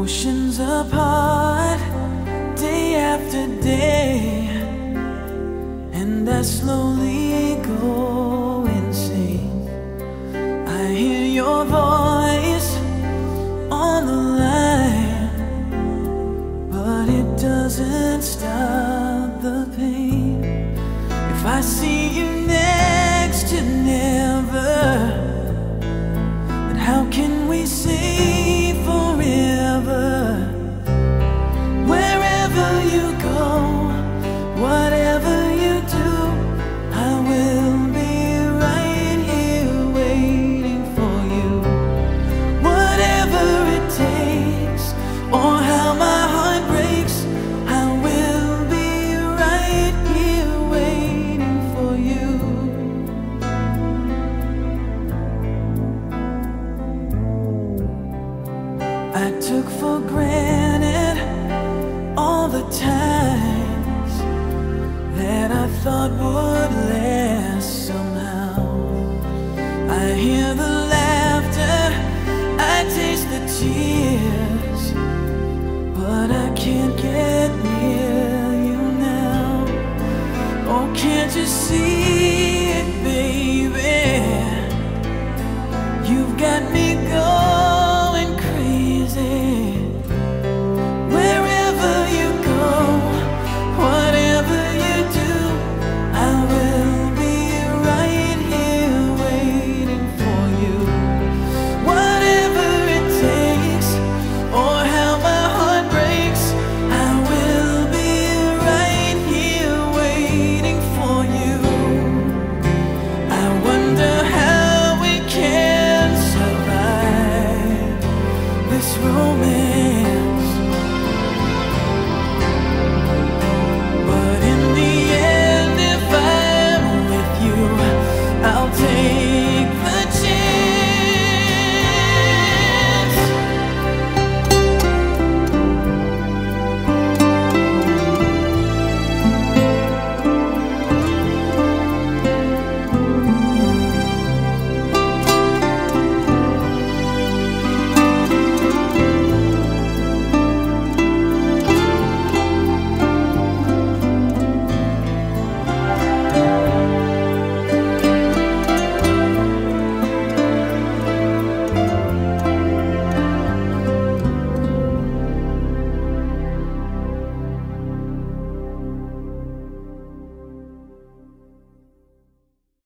Oceans apart, day after day, and I slowly go insane. I hear your voice on the line, but it doesn't stop the pain. If I see you next to never, then how can we say forever? Wherever you go, whatever you do, I will be right here waiting for you. Whatever it takes, or how my heart breaks, I will be right here waiting for you. I took for granted all the times that I thought would last somehow. I hear the laughter, I taste the tears, but I can't get near you now. Oh, can't you see it, baby? You've got me going crazy. Wherever you go, whatever you do, I will be right here waiting for you. Whatever it takes, or how my heart breaks, I will be right here waiting for you. I wonder how we can survive this romance.